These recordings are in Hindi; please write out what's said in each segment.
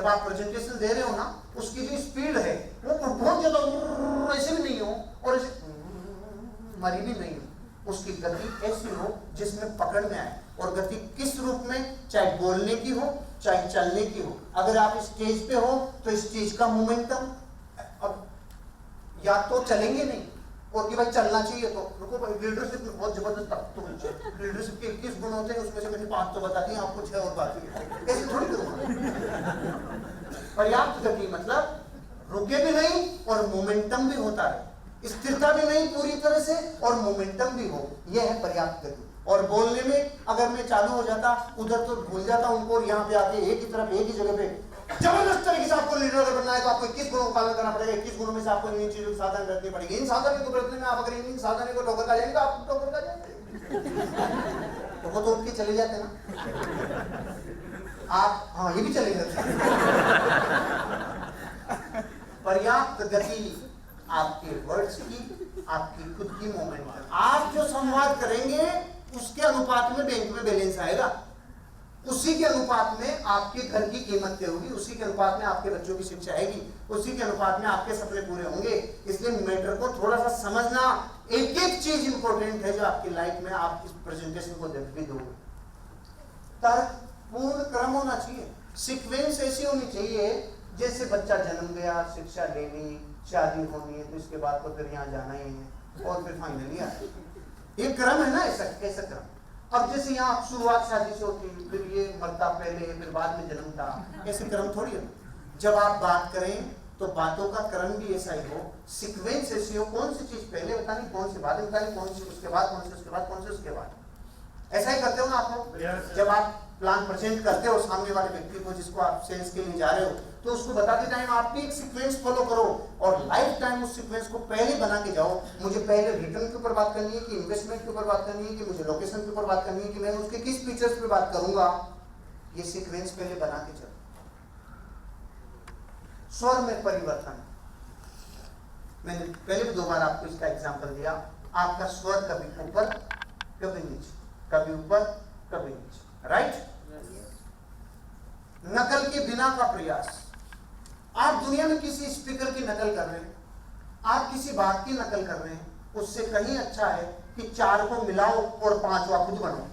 जब आप प्रेजेंटेशन दे रहे हो ना, उसकी जो स्पीड है वो बहुत ज्यादा ऐसे भी नहीं हो और ऐसे मरी भी नहीं हो, उसकी गति ऐसी हो जिसमें पकड़ में आए। और गति किस रूप में, चाहे बोलने की हो चाहे चलने की हो। अगर आप स्टेज पे हो तो स्टेज का मोमेंटम, अब या तो चलेंगे नहीं और कि भाई चलना चाहिए, तो रुको भाई, लीडरशिप में बहुत जबरदस्त ताकत। लीडरशिप के 21 गुण होते हैं, उसमें से मैंने 5 तो बता दिए, आपको 6 और बाकी है, ऐसे थोड़ी करूंगा। पर्याप्त गति मतलब रुके भी नहीं और मोमेंटम भी होता है, स्थिरता भी नहीं पूरी तरह से और मोमेंटम भी हो, यह है पर्याप्त गति। और बोलने में अगर मैं चालू हो जाता उधर तो भूल जाता उनको, और यहाँ पे आके एक ही तरफ एक ही जगह पे जबरदस्त तरीके से आपको लीडर अगर बनना है तो आपको 21 गुणों का पालन करना पड़ेगा। 21 गुणों में से आपको इन चीजों की साधना रखनी पड़ेगी। इन साधन को बरतने में आप अगर इन साधन को ठोकर खा जाएंगे तो आप ठोकर खा जाएंगे। तो वो तो उठ के चले जाते ना आप, हाँ ये भी चले जाते। पर्याप्त गति आपके वर्ड्स की, आपकी खुद की मोमेंट है। आप जो संवाद करेंगे उसके अनुपात में बैंक में बैलेंस आएगा, उसी के अनुपात में आपके घर की कीमत तय होगी, उसी के अनुपात में आपके बच्चों की शिक्षा आएगी, उसी के अनुपात में आपके सपने पूरे होंगे। इसलिए मैटर को थोड़ा सा समझना, एक एक चीज इंपॉर्टेंट है जो आपकी लाइफ में आप इस प्रेजेंटेशन को जब भी दोगे। तर्कपूर्ण क्रम होना चाहिए, सीक्वेंस ऐसी होनी चाहिए जैसे बच्चा जन्म गया, शिक्षा लेनी, शादी होनी है, तो इसके बाद तो फिर यहाँ जाना ही है और फिर फाइनली आए, ये क्रम है ना, ऐसा क्रम। अब जैसे यहाँ शुरुआत शादी से होती, फिर ये मरता पहले, फिर बाद में जन्मता, ऐसे क्रम थोड़ी है। जब आप बात करें तो बातों का क्रम भी ऐसा ही हो, सीक्वेंस ऐसी हो, कौन सी चीज पहले बतानी, कौन सी बाद बतानी, कौन सी उसके बाद, कौन सी उसके बाद, कौन सी उसके बाद। ऐसा ही करते हो ना आप लोग। जब आप प्लान प्रेजेंट करते हो सामने वाले व्यक्ति को जिसको आप सेल्स के लिए जा रहे हो, तो उसको बताते टाइम आप भी एक सीक्वेंस फॉलो करो और लाइफ टाइम उस सीक्वेंस को पहले बना के जाओ। मुझे पहले रिटर्न के ऊपर बात करनी है कि इन्वेस्टमेंट के ऊपर बात करनी है कि मुझे लोकेशन के ऊपर बात करनी है कि मैं उसके किस फीचर्स पे बात करूंगा, ये सीक्वेंस पहले बना के चलो। स्वर में परिवर्तन, मैंने पहले भी 2 बार आपको इसका एग्जांपल दिया। आपका स्वर कभी ऊपर कभी नीचे, कभी ऊपर कभी नीचे, राइट। नकल के बिना का प्रयास, आप दुनिया में किसी स्पीकर की नकल कर रहे हैं, आप किसी बात की नकल कर रहे हैं, उससे कहीं अच्छा है कि 4 को मिलाओ और 5वां खुद बनो।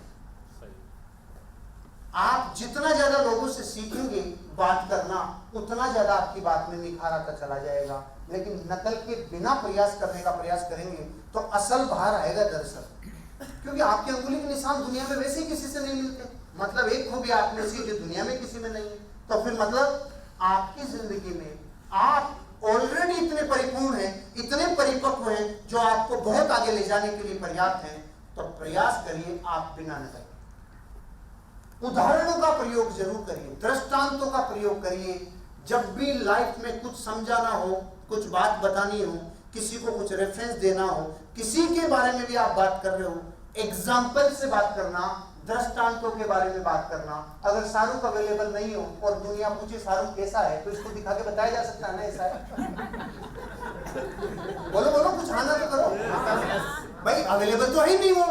आप जितना ज्यादा लोगों से सीखेंगे बात करना, उतना ज्यादा आपकी बात में निखार आता चला जाएगा। लेकिन नकल के बिना प्रयास करने का प्रयास करेंगे तो असल बाहर आएगा दरअसल, क्योंकि आपके अंगुली के निशान दुनिया में वैसे ही किसी से नहीं मिलते। मतलब एक खूबी आप में सी जो दुनिया में किसी में नहीं है, तो फिर मतलब आपकी जिंदगी में आप ऑलरेडी इतने परिपूर्ण हैं, इतने परिपक्व हैं, जो आपको बहुत आगे ले जाने के लिए पर्याप्त हैं। तो प्रयास करिए आप बिना नकल, उदाहरणों का प्रयोग जरूर करिए, दृष्टांतों का प्रयोग करिए। जब भी लाइफ में कुछ समझाना हो, कुछ बात बतानी हो, किसी को कुछ रेफरेंस देना हो, किसी के बारे में भी आप बात कर रहे हो, एग्जाम्पल से बात करना, दृष्टांतों के बारे में बात करना। अगर शाहरुख अवेलेबल नहीं हो और दुनिया पूछे शाहरुख कैसा है, तो इसको दिखा के बताया जा सकता है ना ऐसा है। बोलो बोलो, कुछ आना तो करो भाई, अवेलेबल तो है ही नहीं वो,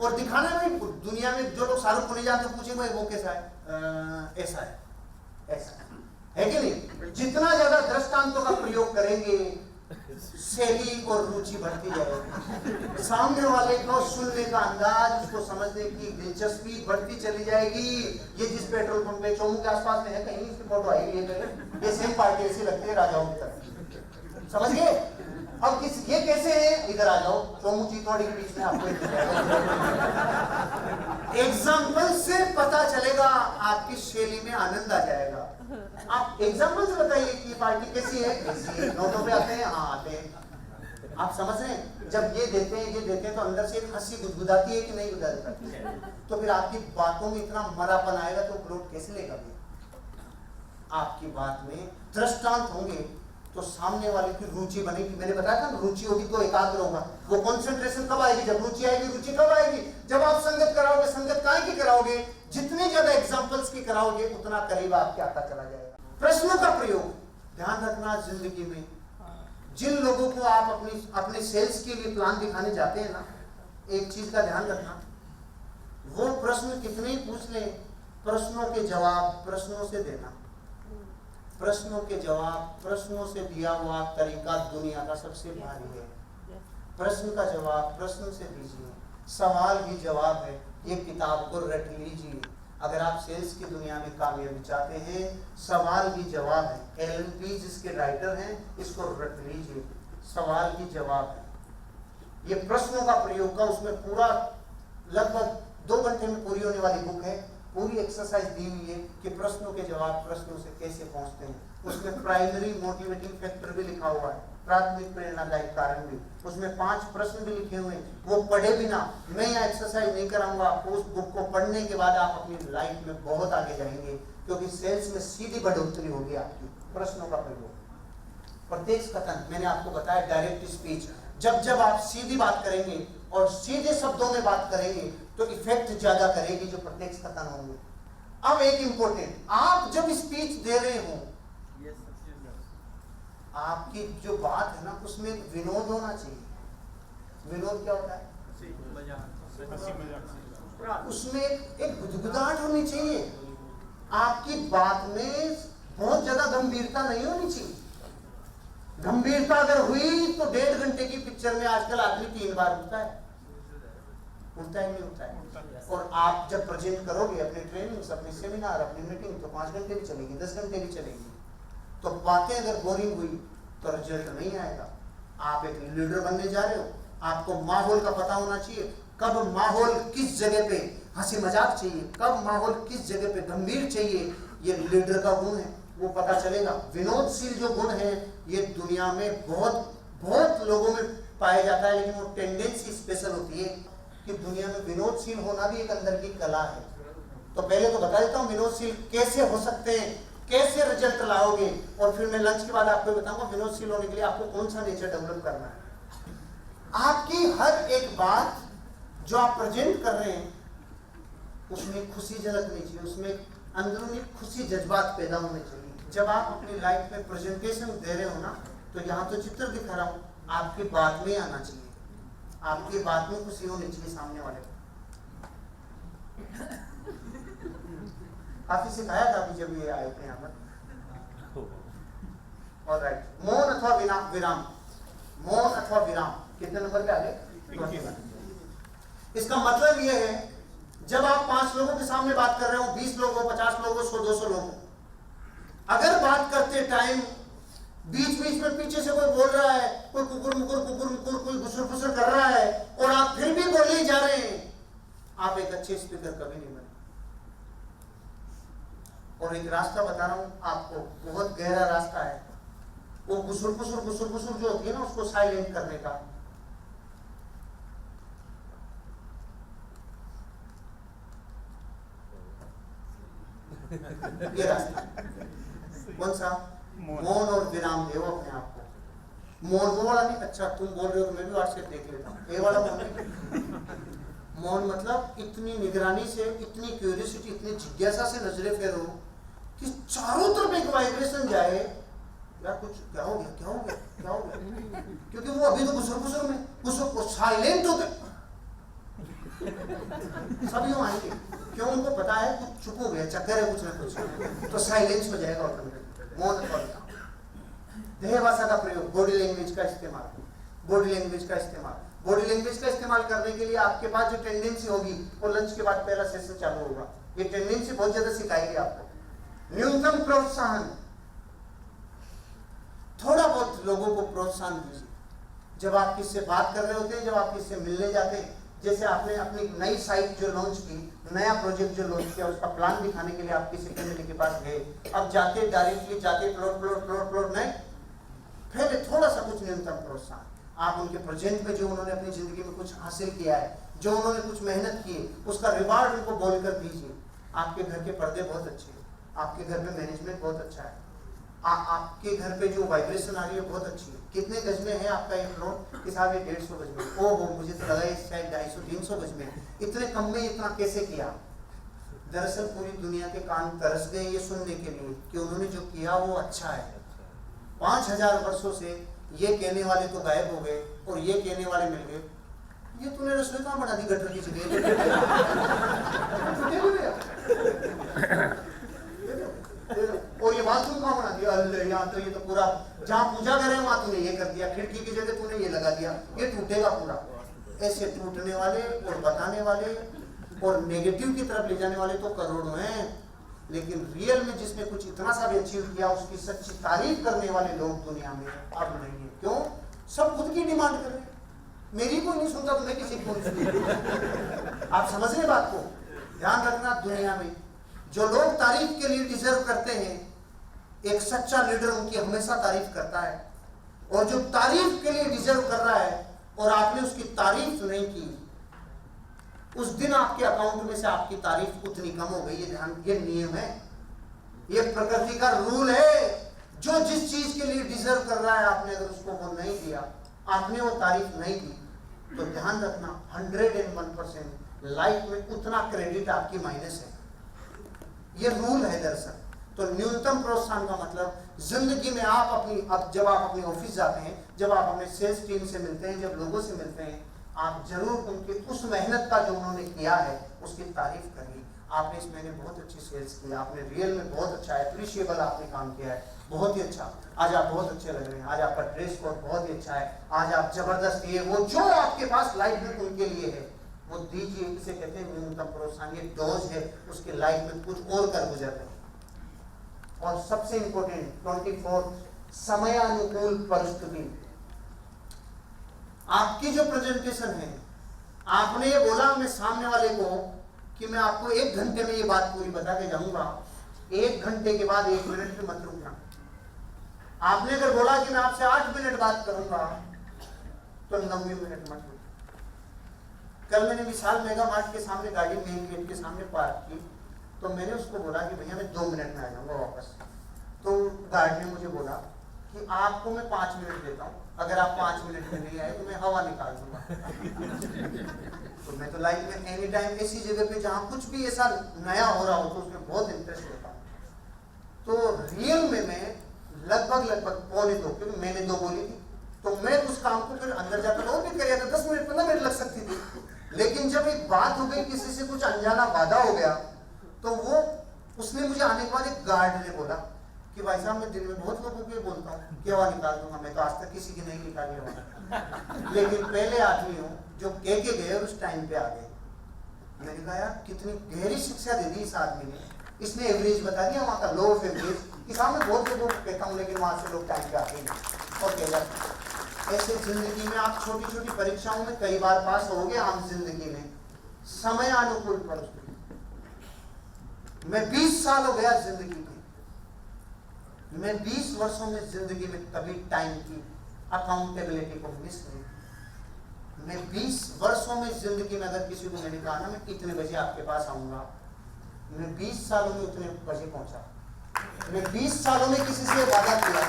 और दिखाना नहीं। दुनिया में जो लोग शाहरुख को नहीं जानते पूछे भाई वो कैसा है, ऐसा है, ऐसा है कि नहीं। जितना ज्यादा दृष्टांतों का प्रयोग करेंगे शैली और रुचि बढ़ती जाएगी, सामने वाले को सुनने का अंदाज, उसको समझने की दिलचस्पी बढ़ती चली जाएगी। ये जिस पेट्रोल पंप पे चौमू के आसपास में है, कहीं इसकी फोटो आई हुई है, ये सेम पार्टी ऐसी लगती है राजाओं की तरफ, समझ गए। अब ये कैसे है, इधर आ जाओ, चौमू चितौड़ी के बीच में आपको एग्जाम्पल से पता चलेगा, आपकी शैली में आनंद आ जाएगा। आप एग्जाम्पल से बताइए कि ये पार्टी कैसी है, कैसी नोटों पे आते हैं, हाँ आते हैं, आप समझ रहे हैं। जब ये देते हैं, ये देते हैं, तो अंदर से एक हंसी गुदगुदाती है कि नहीं गुदगुदाती, तो फिर आपकी बातों में इतना मरापन आएगा तो लोग कैसे लेगा। आपकी बात में दृष्टांत होंगे तो सामने वाले की रुचि बनेगी। मैंने बताया था, रुचि होगी तो एकाग्र होगा। वो कंसंट्रेशन कब आएगी, जब रुचि आएगी। रुचि कब आएगी, जब आप संगत कराओगे। संगत काहे की कराओगे, जितनी ज्यादा एग्जांपल्स की कराओगे उतना करीब आपके आता चला जाएगा। प्रश्नों का प्रयोग ध्यान रखना जिंदगी में। जिन लोगों को आप अपने सेल्स के लिए प्लान दिखाने जाते हैं ना, एक चीज का ध्यान रखना, वो प्रश्न कितने ही पूछ ले, प्रश्नों के जवाब प्रश्नों से देना। प्रश्नों के जवाब, प्रश्नों से दिया हुआ तरीका दुनिया का सबसे भारी है। प्रश्न का जवाब प्रश्न से दीजिए, सवाल भी जवाब है। ये किताब को रट लीजिए। अगर आप सेल्स की दुनिया में कामयाबी चाहते हैं, सवाल भी जवाब है। एलन पीज जिसके राइटर हैं, इसको रट लीजिए, सवाल भी जवाब है। ये प्रश्नों का प्रयोग का, उसमें पूरा लगभग 2 घंटे में पूरी होने वाली बुक है। पूरी एक्सरसाइज दी हुई है कि प्रश्नों के जवाब प्रश्नों से कैसे पहुंचते हैं। उसमें प्राइमरी मोटिवेटिंग फैक्टर भी लिखा हुआ है, प्राथमिक प्रेरणादायक कारण भी। उसमें 5 प्रश्न भी लिखे हुए हैं। वो पढ़े बिना मैं यहाँ एक्सरसाइज नहीं कराऊंगा आपको। उस बुक को पढ़ने के बाद आप अपनी लाइफ में बहुत आगे जाएंगे, क्योंकि सेल्स में सीधी बढ़ोतरी होगी आपकी। प्रश्नों का प्रयोग, प्रत्यक्ष कथन, मैंने आपको बताया डायरेक्ट स्पीच। जब जब आप सीधी बात करेंगे और सीधे शब्दों में बात करेंगे तो इफेक्ट ज्यादा करेगी जो प्रत्यक्ष कथन होंगे। अब एक इंपॉर्टेंट, आप जब स्पीच दे रहे हो, आपकी जो बात है ना, उसमें एक विनोद होना चाहिए। विनोद क्या होता है? उसमें एक गुदगुदाहट होनी चाहिए। आपकी बात में बहुत ज्यादा गंभीरता नहीं होनी चाहिए। गंभीरता अगर हुई तो 1.5 घंटे की पिक्चर में आजकल आदमी 3 बार उठता है, उठता है नहीं उठता है। और आप जब प्रेजेंट करोगे अपने ट्रेनिंग्स, अपने सेमिनार, अपनी मीटिंग, तो 5 घंटे भी चलेगी, 10 घंटे भी चलेगी। तो बातें अगर बोरिंग हुई तो रिजल्ट नहीं आएगा। आप एक लीडर बनने जा रहे हो, आपको माहौल का पता होना चाहिए। कब माहौल किस जगह पे हंसी मजाक चाहिए, कब माहौल किस जगह पे गंभीर चाहिए, ये लीडर का गुण है, वो पता चलेगा। विनोदशील जो गुण है ये दुनिया में बहुत लोगों में पाया जाता है, लेकिन वो टेंडेंसी स्पेशल होती है कि दुनिया में विनोदशील होना भी एक अंदर की कला है। तो पहले तो बता देता हूँ विनोदशील कैसे हो सकते हैं, कैसे रिजल्ट लाओगे, और फिर मैं लंच के बाद आपको बताऊंगा विनोदशील होने के लिए आपको कौन सा नेचर डेवलप करना है। आपकी हर एक बात जो आप प्रेजेंट कर रहे हैं उसमें खुशी झलकनी चाहिए, उसमें अंदरूनी खुशी जज्बात पैदा होने चाहिए। जब आप अपनी लाइफ में प्रेजेंटेशन दे रहे हो ना, तो यहाँ तो चित्र दिखा रहा हूँ, आपकी बात में आना चाहिए, आपकी बात में खुशी होनी चाहिए सामने वाले को। काफी सिखाया था अभी जब ये आए थे यहाँ पर। ऑलराइट, मौन अथवा विराम, मौन अथवा विराम कितने नंबर पे आ गए? इसका मतलब ये है, जब आप 5 लोगों के सामने बात कर रहे हो, 20 लोग हो, 50 लोग हो, 100 200 लोग हो, अगर बात करते टाइम बीच बीच में पीछे से कोई बोल रहा है, कोई कुकुर मुकुर कोई घुसर फुसर कर रहा है, और आप फिर भी बोले ही जा रहे हैं, आप एक अच्छे स्पीकर कभी नहीं बने। और एक रास्ता बता रहा हूं आपको, बहुत गहरा रास्ता है। वो घुसर फुसर जो होती है ना, उसको साइलेंट करने का। ये रास्ता कौन सा? मौन और विराम दो अपने आप को। मौन वो वाला नहीं, अच्छा तुम बोल रहे हो तो मैं भी व्हाट्सएप देख लेता हूँ, ये वाला मौन। मौन मतलब इतनी निगरानी से, इतनी क्यूरियोसिटी, इतनी जिज्ञासा से नजरें फेरो कि चारों तरफ एक वाइब्रेशन जाए, यार कुछ क्या हो गया, क्या हो गया, क्या हो गया, क्योंकि वो अभी तो घुसर में घुसर साइलेंट होते सब यूं आएंगे, क्यों? उनको पता है कुछ छुप हो गया, चक्कर है कुछ ना कुछ, तो साइलेंस हो जाएगा ऑटोमेटिक। मौन अथवा देह भाषा का प्रयोग, बॉडी लैंग्वेज का इस्तेमाल, बॉडी लैंग्वेज का इस्तेमाल, बॉडी लैंग्वेज का इस्तेमाल करने के लिए आपके पास जो टेंडेंसी होगी, वो लंच के बाद पहला सेशन चालू होगा। ये टेंडेंसी बहुत ज्यादा सिखाएगी आपको। न्यूनतम प्रोत्साहन, थोड़ा बहुत लोगों को प्रोत्साहन दीजिए। जब आप किससे बात कर रहे होते हैं, जब आप किससे मिलने जाते हैं, जैसे आपने अपनी नई साइट जो लॉन्च की, नया प्रोजेक्ट जो लॉन्च किया, उसका प्लान दिखाने के लिए आप किसी फैमिली के पास गए, अब जाते डायरेक्टली जाते प्लॉट नहीं, पहले थोड़ा सा कुछ न्यूनतम प्रोत्साहन। आप उनके प्रेजेंट में जो उन्होंने अपनी जिंदगी में कुछ हासिल किया है, जो उन्होंने कुछ मेहनत की है, उसका रिवार्ड उनको बोलकर दीजिए। आपके घर के पर्दे बहुत अच्छे हैं, आपके घर में मैनेजमेंट बहुत अच्छा है, आपके घर पे जो वाइब्रेशन आ रही है बहुत अच्छी है। कितने गज में है आपका ये प्लॉट? कि साहब ये 150 गज में। ओहो, मुझे तो लगा ये शायद 250-300 गज में। इतने कम में इतना कैसे किया? दरअसल पूरी दुनिया के कान तरस गए ये सुनने के लिए कि उन्होंने जो किया वो अच्छा है। 5000 वर्षों से ये कहने वाले तो गायब हो गए और ये कहने वाले मिल गए। ये तूने रसोई कहाँ बना दी गटर की जगह? और ये बाथरूम कहाँ बना दिया? भैया तो ये तो पूरा जहाँ पूजा करे वहां तूने ये कर दिया, खिड़की की जगह तूने ये लगा दिया, ये टूटेगा पूरा। ऐसे टूटने वाले और बताने वाले और नेगेटिव की तरफ ले जाने वाले तो करोड़ों हैं, लेकिन रियल में जिसने कुछ इतना सा भी अचीव किया उसकी सच्ची तारीफ करने वाले लोग दुनिया में अब नहीं है। क्यों? सब खुद की डिमांड कर रहे हैं, मेरी कोई नहीं सुनता तो मैं किसी को नहीं सुनता। आप समझ रहे बात को? ध्यान रखना, दुनिया में जो लोग तारीफ के लिए डिजर्व करते हैं, एक सच्चा लीडर उनकी हमेशा तारीफ करता है, और जो तारीफ के लिए डिजर्व कर रहा है और आपने उसकी तारीफ नहीं की, उस दिन आपके अकाउंट में से आपकी तारीफ उतनी कम हो गई। ये ध्यान, ये नियम है, ये प्रकृति का रूल है। जो जिस चीज के लिए डिजर्व कर रहा है, आपने अगर उसको वो नहीं दिया, आपने वो तारीफ नहीं की, तो ध्यान रखना 101% लाइफ में उतना क्रेडिट आपकी माइनस है। ये रूल है दरअसल। तो न्यूनतम प्रोत्साहन का मतलब जिंदगी में आप अपनी, अब जब आप अपने ऑफिस जाते हैं, जब आप अपने सेल्स टीम से मिलते हैं, जब लोगों से मिलते हैं, आप जरूर उनके उस मेहनत का जो उन्होंने किया है उसकी तारीफ करिए। आपने इस महीने बहुत अच्छी सेल्स की, आपने रियल में बहुत अच्छा एप्रिशिएबल आपने काम किया है, बहुत ही अच्छा, आज आप बहुत अच्छे लग रहे हैं, आज आपका ड्रेस कोड बहुत ही अच्छा है, आज आप जबरदस्त, ये वो जो आपके पास लाइफ में उनके लिए है वो दीजिए। इसे कहते हैं न्यूनतम प्रोत्साहन। ये डोज है, उसके लाइफ में कुछ और कर गुजर रहे हैं। और सबसे इंपॉर्टेंट 24 समयानुकूल परिस्थिति। आपकी जो प्रेजेंटेशन है, आपने ये बोला मैं सामने वाले को कि मैं आपको 1 घंटे में ये बात पूरी बता के जाऊंगा, 1 घंटे के बाद 1 मिनट में मत रुकना। आपने अगर बोला कि मैं आपसे 8 मिनट बात करूंगा, तो 9 मिनट मत रुकना। कल मैंने विशाल मेगा मार्ट के सामने गाड़ी मेन गेट के सामने पार्क की, तो मैंने उसको बोला कि भैया मैं 2 मिनट में आ जाऊंगा वापस। तो गार्ड ने मुझे बोला कि आपको मैं 5 मिनट देता हूँ, अगर आप 5 मिनट में नहीं आए तो मैं हवा निकाल दूंगा। तो मैं तो लाइफ में एनी टाइम ऐसी जगह पे जहाँ कुछ भी ऐसा नया हो रहा हो तो उसमें बहुत इंटरेस्ट होता है। तो रियल में मैं लगभग 1:45, क्योंकि मैंने 2 बोली थी, तो मैं उस काम को फिर अंदर जाकर और भी कर, 10 मिनट 15 मिनट लग सकती थी। लेकिन जब एक बात हो गई, किसी से कुछ अनजाना वादा हो गया, तो वो उसने मुझे आने के बाद एक गार्ड ने बोला कि भाई साहब मैं दिन में बहुत लोगों को बोलता हूँ कि हवा निकाल दूंगा, मैं तो आज तक किसी की नहीं निकाली हवा, लेकिन पहले आदमी हूँ जो कह के गए और उस टाइम पे आ गए। मैंने कहा यार कितनी गहरी शिक्षा दे दी इस आदमी ने, इसने एवरेज बता दिया, वहाँ का लो ऑफ एवरेज कि साहब मैं बहुत लोगों को कहता हूँ लेकिन वहाँ से लोग टाइम पे आते नहीं और कह जाते हैं। ऐसे जिंदगी में आप छोटी छोटी परीक्षाओं में कई बार पास होगे आम जिंदगी में। समयानुकूल परिस्थिति। मैं 20 साल हो गया जिंदगी में, मैं 20 वर्षों में जिंदगी में कभी टाइम की अकाउंटेबिलिटी को मिस नहीं। मैं 20 वर्षों में जिंदगी में अगर किसी को मैंने कहा ना मैं इतने बजे आपके पास आऊंगा, मैं 20 सालों में उतने बजे पहुंचा। मैं 20 सालों में किसी से वादा किया,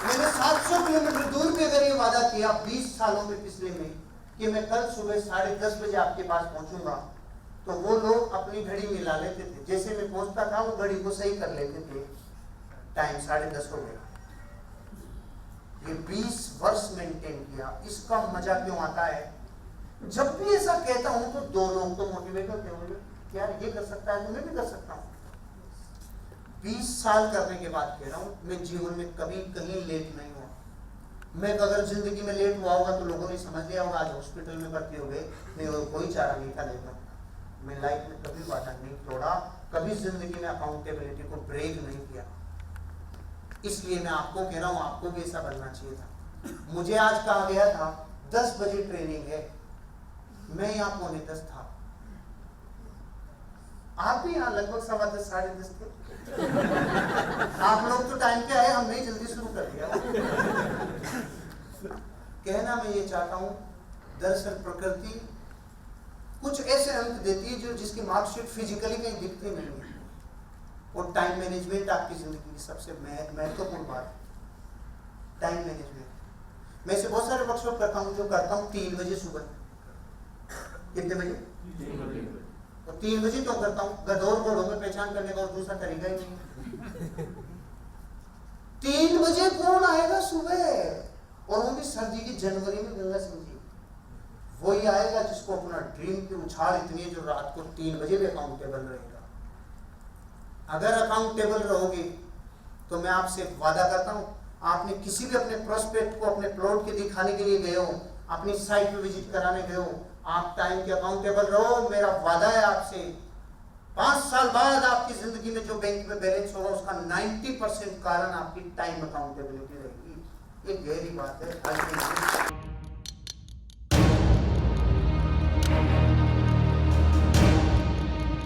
मैंने 700 किलोमीटर दूर भी अगर ये वादा किया 20 सालों में पिछले में कि मैं कल सुबह 10:30 बजे आपके पास पहुंचूंगा, तो वो लोग अपनी घड़ी मिला लेते थे, जैसे मैं पहुंचता था वो घड़ी को सही कर लेते थे, टाइम 10:30 हो गया। ये 20 वर्ष मेंटेन किया। इसका मजा क्यों आता है? जब भी ऐसा कहता हूं तो 2 लोग तो मोटिवेट होते होंगे कि यार ये कर सकता है तो मैं भी कर सकता हूं। 20 साल करने के बाद कह रहा हूं, मैं जीवन में कभी कहीं लेट नहीं हुआ। मैं अगर जिंदगी में लेट हुआ होगा तो लोगों ने समझ लिया होगा आज हॉस्पिटल में भर्ती हो गए, नहीं और कोई चारा नहीं था। लेकिन मैं लाइफ में कभी वादा नहीं तोड़ा, कभी जिंदगी में अकाउंटेबिलिटी को ब्रेक नहीं किया। इसलिए मैं आपको कह रहा हूं आपको भी ऐसा बनना चाहिए था। मुझे आज कहा गया था 10 बजे ट्रेनिंग है, मैं यहाँ 9:45 था। आप भी यहाँ लगभग 10:15 10:30 थे। आप लोग तो टाइम पे आए, हमने जल्दी शुरू कर दिया। कहना मैं ये चाहता हूं, दरअसल प्रकृति कुछ ऐसे अंक देती है जो जिसकी मार्कशीट फिजिकली कहीं दिखती नहीं है। और टाइम मैनेजमेंट आपकी जिंदगी की सबसे महत्वपूर्ण बात है, टाइम मैनेजमेंट। मैं इसे बहुत सारे वर्कशॉप करता हूँ, जो करता हूँ 3 बजे सुबह। कितने बजे? 3 बजे। और 3 बजे क्यों करता हूँ? गधोर घोड़ों में पहचान करने का और दूसरा तरीका ही नहीं। 3 बजे कौन आएगा सुबह? और वो भी सर्दी की जनवरी में गंगा सिंह जी, वही आएगा जिसको अपना ड्रीम की उछाल इतनी है जो रात को 3 बजे भी अकाउंटेबल रहेगा। अगर अकाउंटेबल रहोगे तो मैं आपसे वादा करता हूँ, आपने किसी भी अपने प्रोस्पेक्ट को अपने प्लॉट के दिखाने के लिए गए हो, अपनी साइट पे विजिट कराने गए हो, आप टाइम के अकाउंटेबल रहो। मेरा वादा है आपसे, 5 साल बाद आपकी जिंदगी में जो बैंक में बैलेंस होगा उसका 90% कारण आपकी टाइम अकाउंटेबिलिटी रहेगी। ये गहरी बात है।